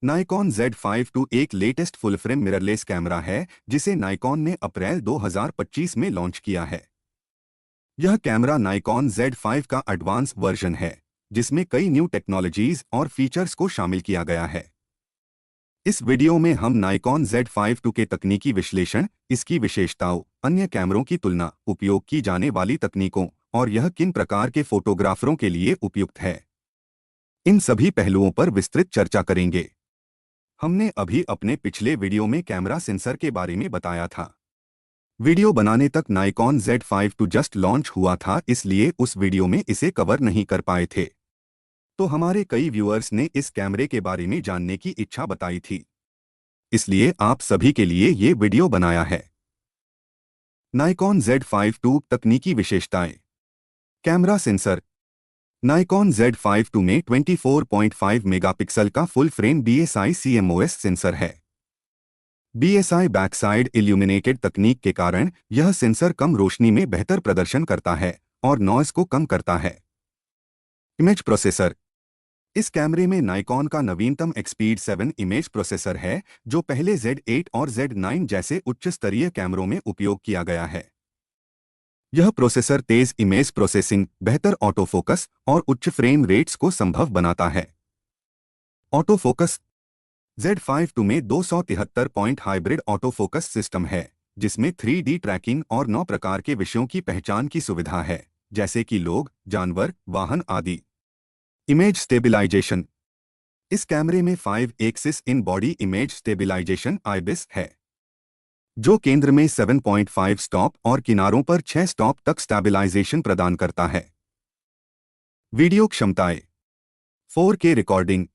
Nikon Z5 II एक latest full frame mirrorless camera है जिसे नाइकॉन ने अप्रैल 2025 में लॉन्च किया है। यह कैमरा नाइकॉन Z5 का एडवांस वर्जन है जिसमें कई न्यू टेक्नोलॉजीज और फीचर्स को शामिल किया गया है। इस वीडियो में हम नाइकॉन Z5 II के तकनीकी विश्लेषण, इसकी विशेषताओं, अन्य कैमरों की तुलना, उपयोग की जाने वाली तकनीकों और यह किन प्रकार के फोटोग्राफरों के लिए उपयुक्त है, इन सभी पहलुओं पर विस्तृत चर्चा करेंगे। हमने अभी अपने पिछले वीडियो में कैमरा सेंसर के बारे में बताया था। वीडियो बनाने तक Nikon Z5 II just launch हुआ था, इसलिए उस वीडियो में इसे कवर नहीं कर पाए थे। तो हमारे कई व्यूअर्स ने इस कैमरे के बारे में जानने की इच्छा बताई थी, इसलिए आप सभी के लिए ये वीडियो बनाया है। नाइकॉन Z5 II तकनीकी विशेषताएं। Camera sensor. Nikon Z5 II में 24.5 मेगापिक्सल का full frame BSI CMOS sensor है। BSI बैकसाइड इल्यूमिनेटेड तकनीक के कारण यह सेंसर कम रोशनी में बेहतर प्रदर्शन करता है और नॉइज को कम करता है। Image processor. इस कैमरे में नाइकॉन का नवीनतम एक्सपीड 7 इमेज प्रोसेसर है जो पहले Z8 और Z9 जैसे उच्च स्तरीय कैमरों में उपयोग किया गया है। यह प्रोसेसर तेज इमेज प्रोसेसिंग, बेहतर ऑटो फोकस और उच्च फ्रेम रेट्स को संभव बनाता है। Auto focus. Z5 II में 273 point hybrid auto focus system है जिसमें 3D ट्रैकिंग और 9 प्रकार के विषयों की पहचान की सुविधा है, जैसे कि लोग, जानवर, वाहन आदि। Image stabilisation. इस कैमरे में 5 axis in body image stabilisation IBIS है जो केंद्र में 7.5 स्टॉप और किनारों पर 6 स्टॉप तक स्टेबिलाइजेशन प्रदान करता है। वीडियो क्षमताएं। 4K recording.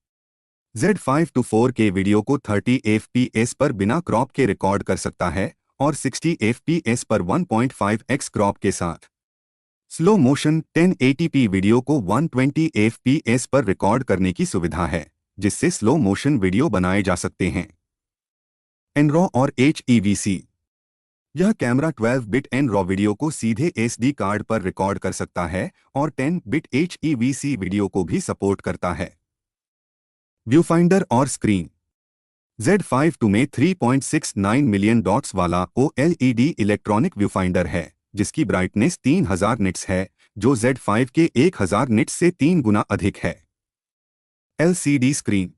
Z5 II 4K video को 30 fps पर बिना क्रॉप के रिकॉर्ड कर सकता है और 60 fps पर 1.5x क्रॉप के साथ। स्लो मोशन 1080p वीडियो को 120 fps पर रिकॉर्ड करने की सुविधा है, जिससे स्लो मोशन वीडियो बनाए जा सकते हैं। NRAW और HEVC। यह कैमरा 12 बिट NRAW वीडियो को सीधे SD कार्ड पर रिकॉर्ड कर सकता है और 10 बिट HEVC वीडियो को भी सपोर्ट करता है। व्यू फाइंडर और स्क्रीन। Z5 II में 3.69 मिलियन डॉट्स वाला OLED इलेक्ट्रॉनिक व्यू फाइंडर है जिसकी ब्राइटनेस 3000 निट्स है, जो Z5 के 1000 निट्स से 3 गुना अधिक है। LCD screen.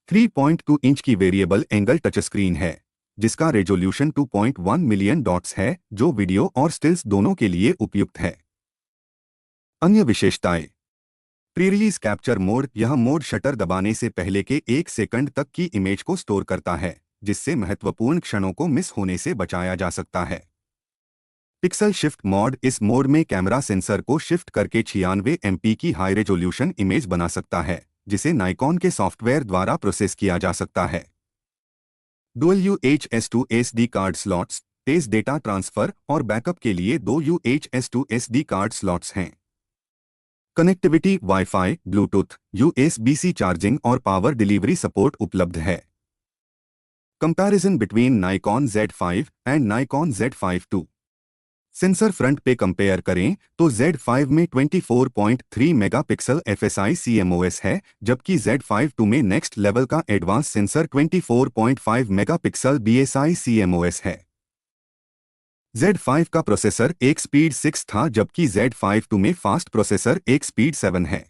3.2 इंच की वेरिएबल एंगल टच स्क्रीन है जिसका रेजोल्यूशन 2.1 मिलियन डॉट्स है, जो वीडियो और स्टिल्स दोनों के लिए उपयुक्त है। अन्य विशेषताएं। Pre release capture mode. यह मोड शटर दबाने से पहले के 1 सेकंड तक की इमेज को स्टोर करता है, जिससे महत्वपूर्ण क्षणों को मिस होने से बचाया जा सकता है। Pixel shift mode. इस मोड में कैमरा सेंसर को शिफ्ट करके 96 MP की हाई रेजोल्यूशन इमेज बना सकता है, जिसे नाइकॉन के सॉफ्टवेयर द्वारा प्रोसेस किया जा सकता है। Dual UHS-2 SD card slots. तेज डेटा ट्रांसफर और बैकअप के लिए 2 UHS-2 SD कार्ड स्लॉट्स हैं। Connectivity. Wifi, bluetooth, USB-C charging और पावर डिलीवरी सपोर्ट उपलब्ध है। Comparison between Nikon Z5 and Nikon Z5 II। Sensor front पे कंपेयर करें तो Z5 में 24.3 मेगापिक्सल FSI CMOS है, जबकि Z5 II में नेक्स्ट लेवल का advance sensor 24.5 megapixel BSI CMOS है। Z5 का प्रोसेसर एक स्पीड 6 था, जबकि Z5 II में फास्ट प्रोसेसर एक स्पीड 7 है।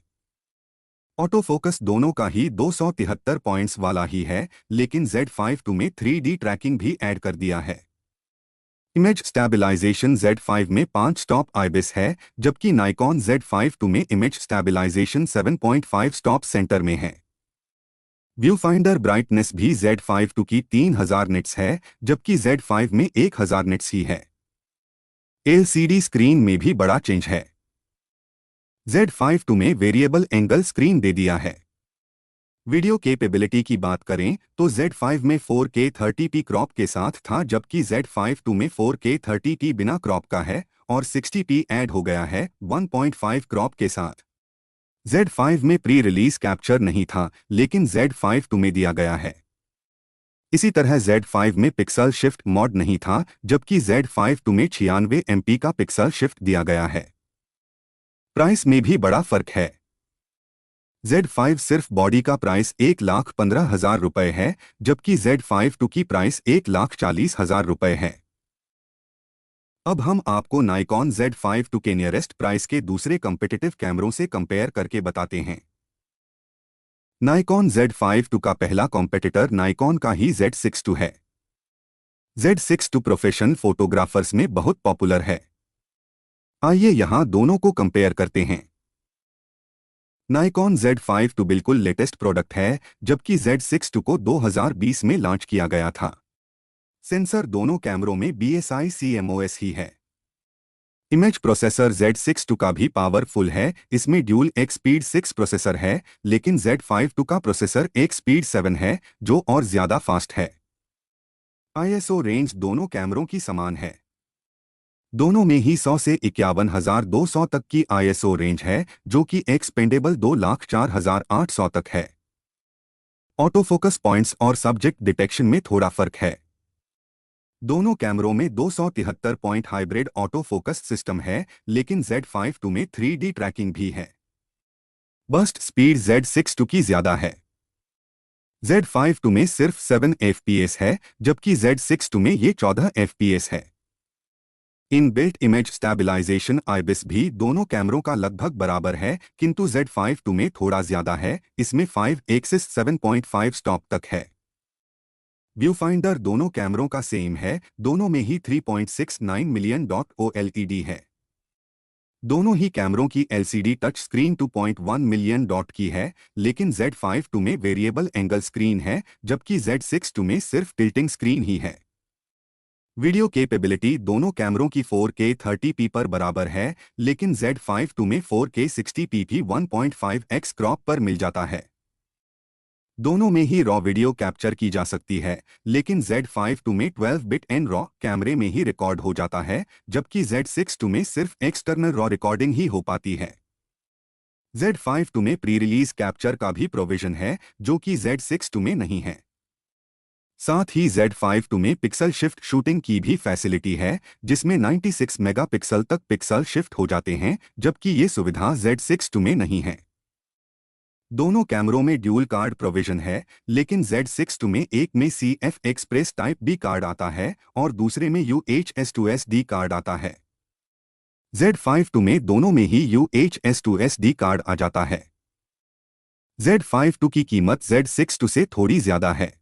ऑटो फोकस दोनों का ही 273 पॉइंट्स वाला ही है, लेकिन Z5 II में 3D ट्रैकिंग भी ऐड कर दिया है। Image stabilisation. Z5 में 5 स्टॉप IBIS है, जबकि नाइकॉन Z5 II में इमेज स्टेबिलाइजेशन 7.5 स्टॉप सेंटर में है। व्यू फाइंडर ब्राइटनेस भी Z5 II की 3000 निट्स है, जबकि Z5 में 1000 निट्स ही है। LCD स्क्रीन में भी बड़ा चेंज है। Z5 II में वेरिएबल एंगल स्क्रीन दे दिया है। वीडियो कैपेबिलिटी की बात करें तो Z5 में 4K 30p क्रॉप के साथ था, जबकि Z5 II में 4K 30p बिना क्रॉप का है और 60p ऐड हो गया है 1.5 क्रॉप के साथ। Z5 में प्री रिलीज कैप्चर नहीं था, लेकिन Z5 II में दिया गया है। इसी तरह Z5 में पिक्सल शिफ्ट मोड नहीं था, जबकि Z5 II में 96 MP का पिक्सल शिफ्ट दिया गया है। प्राइस में भी बड़ा फर्क है। Z5 सिर्फ बॉडी का प्राइस 1,15,000 रुपए है, जबकि Z5 II की प्राइस 1,40,000 रुपए है। अब हम आपको नाइकॉन Z5 II के नियरेस्ट प्राइस के दूसरे कॉम्पिटिटिव कैमरों से कंपेयर करके बताते हैं। नाइकॉन Z5 II का पहला कॉम्पिटिटर नाइकॉन का ही Z6 II है। Z6 II प्रोफेशनल फोटोग्राफर्स में बहुत पॉपुलर है। आइए यहां दोनों को कंपेयर करते हैं। नाइकॉन Z5 II बिल्कुल लेटेस्ट प्रोडक्ट है, जबकि Z6 II को 2020 में लॉन्च किया गया था। सेंसर दोनों कैमरों में BSI CMOS ही है। इमेज प्रोसेसर Z6 II का भी पावरफुल है, इसमें ड्यूल एक स्पीड 6 प्रोसेसर है, लेकिन Z5 II का प्रोसेसर एक स्पीड 7 है, जो और ज्यादा फास्ट है। ISO रेंज दोनों कैमरों की समान है। दोनों में ही 100 से 51,200 तक की ISO रेंज है, जो कि एक्सपेंडेबल 2,04,800 तक है। ऑटो फोकस पॉइंट्स और सब्जेक्ट डिटेक्शन में थोड़ा फर्क है। दोनों कैमरों में 273 point hybrid auto focus system है, लेकिन Z5 II में 3D ट्रैकिंग भी है। बर्स्ट स्पीड Z6 II की ज्यादा है। Z5 II में सिर्फ 7 FPS है, जबकि Z6 II में ये 14 FPS है। In built image stabilization IBIS भी दोनों कैमरों का लगभग बराबर है, किंतु Z5 II में थोड़ा ज्यादा है, इसमें 5 एक्सिस 7.5 स्टॉप तक है। व्यू फाइंडर दोनों कैमरों का सेम है, दोनों में ही 3.69 मिलियन डॉट OLED है। दोनों ही कैमरों की LCD touch screen 2.1 million dot की है, लेकिन Z5 II में वेरिएबल एंगल स्क्रीन है, जबकि Z6 II में सिर्फ टिल्टिंग स्क्रीन ही है। वीडियो कैपेबिलिटी दोनों कैमरों की 4K 30p पर बराबर है, लेकिन Z5 II में 4K 60p भी 1.5x क्रॉप पर मिल जाता है। दोनों में ही रॉ वीडियो कैप्चर की जा सकती है, लेकिन Z5 II में 12 बिट एन रॉ कैमरे में ही रिकॉर्ड हो जाता है, जबकि Z6 II में सिर्फ एक्सटर्नल रॉ रिकॉर्डिंग ही हो पाती है। Z5 II में प्री रिलीज कैप्चर का भी प्रोविजन है, जो कि Z6 II में नहीं है। साथ ही Z5 II में पिक्सल शिफ्ट शूटिंग की भी फैसिलिटी है, जिसमें 96 मेगापिक्सल तक पिक्सल शिफ्ट हो जाते हैं, जबकि ये सुविधा Z6 II में नहीं है। दोनों कैमरों में ड्यूल कार्ड प्रोविजन है, लेकिन Z6 II में एक में CF express type B card आता है और दूसरे में UHS-2SD कार्ड आता है। Z5 II में दोनों में ही UHS-2SD कार्ड आ जाता है। Z5 II की कीमत Z6 II से थोड़ी ज्यादा है।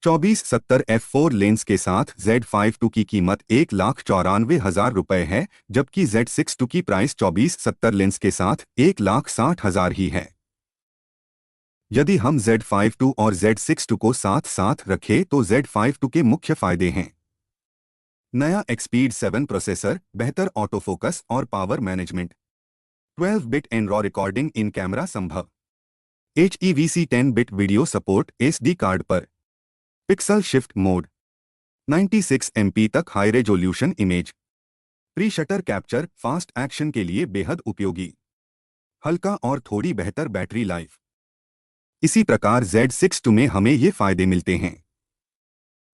2470 f4 लेंस के साथ Z5 II की कीमत 1,94,000 रुपए है, जबकि Z6 II की प्राइस 2470 लेंस के साथ 1,60,000 ही है। यदि हम Z5 II और Z6 II को साथ साथ रखें तो Z5 II के मुख्य फायदे हैं। नया एक्सपीड 7 प्रोसेसर, बेहतर ऑटो फोकस और power management, 12 bit and raw recording in camera संभव, HEVC 10 bit video support SD card पर, पिक्सल शिफ्ट मोड, 96 MP तक high resolution image, pre shutter capture fast action के लिए बेहद उपयोगी, हल्का और थोड़ी बेहतर बैटरी लाइफ। इसी प्रकार Z6 II में हमें ये फायदे मिलते हैं।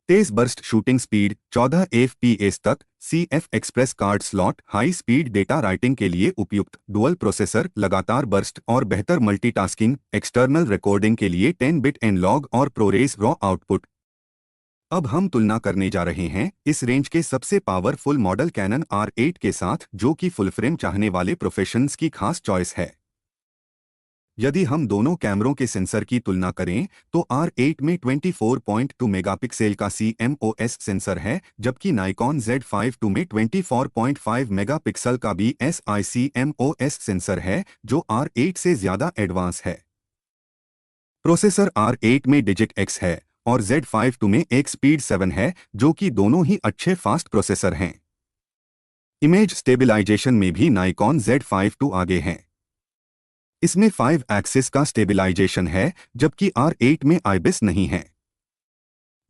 तेज बर्स्ट शूटिंग स्पीड 14 FPS तक, CF express card slot, high speed data writing के लिए उपयुक्त, डुअल प्रोसेसर, लगातार बर्स्ट और बेहतर मल्टीटास्किंग, एक्सटर्नल रिकॉर्डिंग के लिए 10 बिट एनालॉग और प्रोरेस रॉ आउटपुट। अब हम तुलना करने जा रहे हैं इस रेंज के सबसे पावरफुल मॉडल कैनन R8 के साथ, जो कि फुल फ्रेम चाहने वाले प्रोफेशनल्स की खास चॉइस है। यदि हम दोनों कैमरों के सेंसर की तुलना करें तो R8 में 24.2 मेगापिक्सल का CMOS सेंसर है, जबकि नाइकॉन Z5 II में 24.5 मेगापिक्सल का BSI CMOS सेंसर है, जो R8 से ज्यादा एडवांस है। प्रोसेसर R8 में डिजिट X है और Z5 II में एक स्पीड 7 है, जो कि दोनों ही अच्छे फास्ट प्रोसेसर हैं। इमेज स्टेबलाइजेशन में भी नाइकॉन Z5 II आगे हैं। इसमें 5 एक्सिस का स्टेबलाइजेशन है, जबकि R8 में IBIS नहीं है।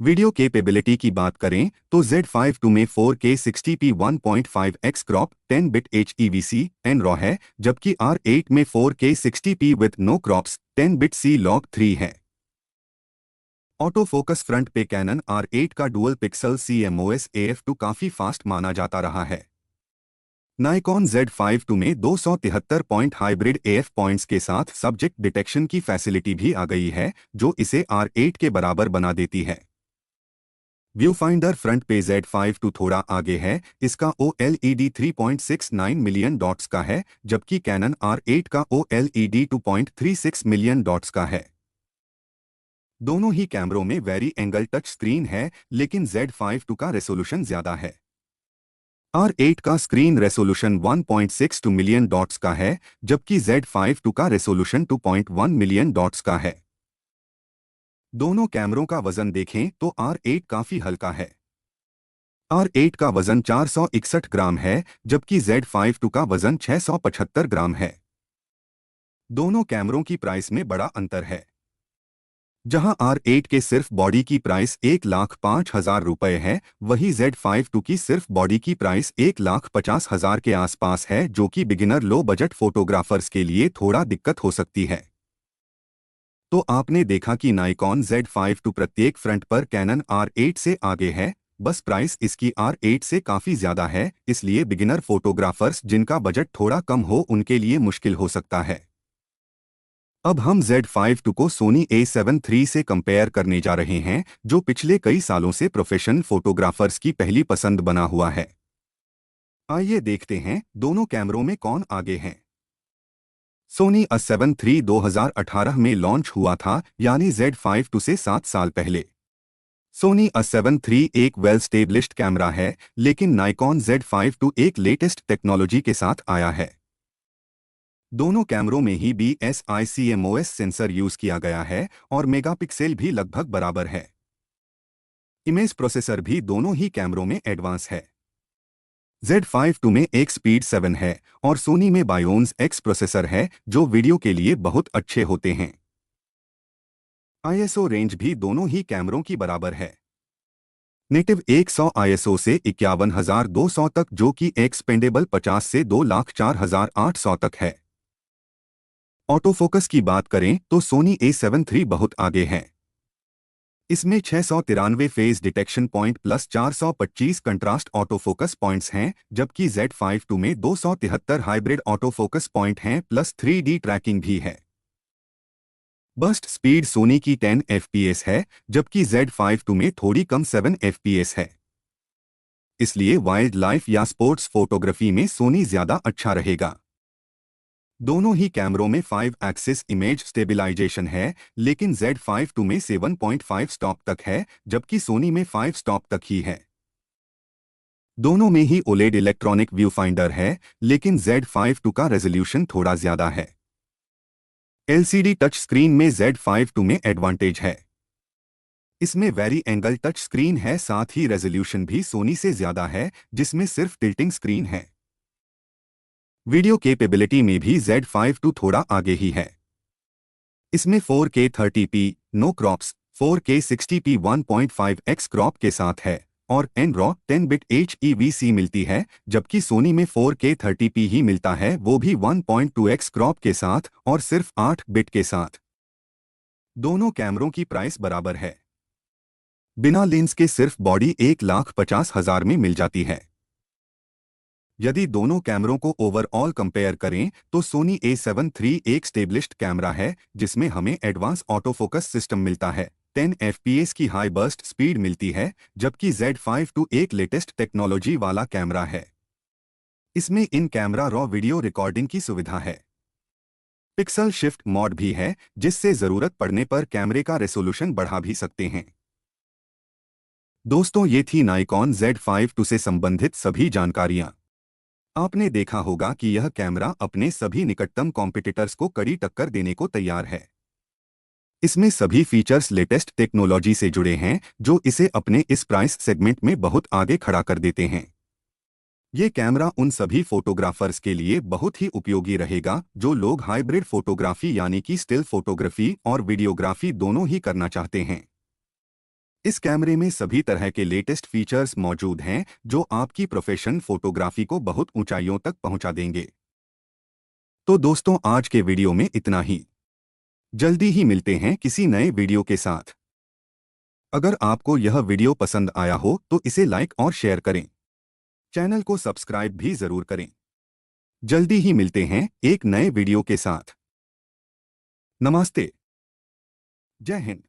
वीडियो कैपेबिलिटी की बात करें तो Z5 II में 4K 60p 1.5x crop 10 bit HEVC and raw है, जबकि R8 में 4K 60p with no crops 10 bit C-Log3 है। ऑटो फोकस फ्रंट पे कैनन R8 का डुअल पिक्सल CMOS AF2 काफी फास्ट माना जाता रहा है। नाइकॉन Z5 II में 273 पॉइंट हाइब्रिड AF पॉइंट्स के साथ सब्जेक्ट डिटेक्शन की फैसिलिटी भी आ गई है, जो इसे R8 के बराबर बना देती है। व्यू फाइंडर फ्रंट पे Z5 II थोड़ा आगे है। इसका OLED 3.69 मिलियन डॉट्स का है, जबकि कैनन R8 का OLED 2.36 मिलियन डॉट्स का है। दोनों ही कैमरों में वेरी एंगल टच स्क्रीन है, लेकिन Z5 II का रेसोल्यूशन ज्यादा है। R8 का स्क्रीन रेसोल्यूशन 1.62 मिलियन डॉट्स का है, जबकि Z5 II का रेसोल्यूशन 2.1 मिलियन डॉट्स का है। दोनों कैमरों का वजन देखें तो R8 काफी हल्का है। R8 का वजन 461 ग्राम है, जबकि Z5 II का वजन 675 ग्राम है। दोनों कैमरों की प्राइस में बड़ा अंतर है। जहां R8 के सिर्फ बॉडी की प्राइस 1,05,000 रुपए है, वहीं Z5 II की सिर्फ बॉडी की प्राइस 1,50,000 के आसपास है, जो कि बिगिनर लो बजट फोटोग्राफर्स के लिए थोड़ा दिक्कत हो सकती है। तो आपने देखा कि नाइकॉन Z5 II प्रत्येक फ्रंट पर कैनन R8 से आगे है, बस प्राइस इसकी R8 से काफी ज्यादा है, इसलिए बिगिनर फोटोग्राफर्स जिनका बजट थोड़ा कम हो उनके लिए मुश्किल हो सकता है। अब हम Z5 II को सोनी A7 III से कंपेयर करने जा रहे हैं, जो पिछले कई सालों से प्रोफेशनल फोटोग्राफर्स की पहली पसंद बना हुआ है। आइए देखते हैं दोनों कैमरों में कौन आगे हैं। सोनी A7 III 2018 में लॉन्च हुआ था, यानी Z5 II से 7 साल पहले। सोनी A7 III एक वेल स्टेब्लिश्ड कैमरा है, लेकिन नाइकॉन Z5 II एक लेटेस्ट टेक्नोलॉजी के साथ आया है। दोनों कैमरों में ही BSI-CMOS सेंसर यूज किया गया है और मेगापिक्सल भी लगभग बराबर है। इमेज प्रोसेसर भी दोनों ही कैमरों में एडवांस है। Z5 II में एक स्पीड 7 है और सोनी में बायोन्स X प्रोसेसर है, जो वीडियो के लिए बहुत अच्छे होते हैं। ISO रेंज भी दोनों ही कैमरों की बराबर है। नेटिव 100 ISO से 51,200 तक, जो कि एक्सपेंडेबल 50 से 2,04,800 तक है। ऑटो फोकस की बात करें तो सोनी A7 III बहुत आगे है। इसमें 693 phase detection point plus 425 contrast auto focus points हैं, जबकि Z5 II में 273 हाइब्रिड ऑटो फोकस पॉइंट हैं प्लस 3D ट्रैकिंग भी है। बर्स्ट स्पीड सोनी की 10 FPS है, जबकि Z5 II में थोड़ी कम 7 FPS है। इसलिए वाइल्ड लाइफ या स्पोर्ट्स फोटोग्राफी में सोनी ज्यादा अच्छा रहेगा। दोनों ही कैमरों में 5 एक्सिस इमेज स्टेबिलाईजेशन है, लेकिन Z5 II में 7.5 स्टॉप तक है, जबकि सोनी में 5 स्टॉप तक ही है। दोनों में ही OLED इलेक्ट्रॉनिक व्यू फाइंडर है, लेकिन Z5 II का रेजोल्यूशन थोड़ा ज्यादा है। LCD टच स्क्रीन में Z5 II में एडवांटेज है। इसमें वेरी एंगल टच स्क्रीन है, साथ ही रेजोल्यूशन भी सोनी से ज्यादा है, जिसमें सिर्फ टिल्टिंग स्क्रीन है। वीडियो कैपेबिलिटी में भी Z5 II थोड़ा आगे ही है। इसमें 4K 30p no crops, 4K 60p 1.5x crop के साथ है और NRAW 10 बिट HEVC मिलती है, जबकि सोनी में 4K 30p ही मिलता है, वो भी 1.2x क्रॉप के साथ और सिर्फ 8 बिट के साथ। दोनों कैमरों की प्राइस बराबर है। बिना लेंस के सिर्फ बॉडी 1,50,000 में मिल जाती है। यदि दोनों कैमरों को ओवरऑल कंपेयर करें तो सोनी A7 III एक स्टेब्लिश्ड कैमरा है, जिसमें हमें एडवांस ऑटो फोकस सिस्टम मिलता है, 10 FPS की हाई बर्स्ट स्पीड मिलती है, जबकि Z5 II एक लेटेस्ट टेक्नोलॉजी वाला कैमरा है। इसमें in camera raw video recording की सुविधा है। पिक्सल शिफ्ट मोड भी है, जिससे जरूरत पड़ने पर कैमरे का रेसोल्यूशन बढ़ा भी सकते हैं। दोस्तों, ये थी नाइकॉन Z5 II से संबंधित सभी जानकारियां। आपने देखा होगा कि यह कैमरा अपने सभी निकटतम कॉम्पिटिटर्स को कड़ी टक्कर देने को तैयार है। इसमें सभी फीचर्स लेटेस्ट टेक्नोलॉजी से जुड़े हैं, जो इसे अपने इस प्राइस सेगमेंट में बहुत आगे खड़ा कर देते हैं। ये कैमरा उन सभी फोटोग्राफर्स के लिए बहुत ही उपयोगी रहेगा जो लोग हाइब्रिड फोटोग्राफी यानी कि स्टिल फोटोग्राफी और वीडियोग्राफी दोनों ही करना चाहते हैं। इस कैमरे में सभी तरह के लेटेस्ट फीचर्स मौजूद हैं, जो आपकी प्रोफेशनल फोटोग्राफी को बहुत ऊंचाइयों तक पहुंचा देंगे। तो दोस्तों, आज के वीडियो में इतना ही। जल्दी ही मिलते हैं किसी नए वीडियो के साथ। अगर आपको यह वीडियो पसंद आया हो तो इसे लाइक और शेयर करें। चैनल को सब्सक्राइब भी जरूर करें। जल्दी ही मिलते हैं एक नए वीडियो के साथ। नमस्ते। जय हिंद।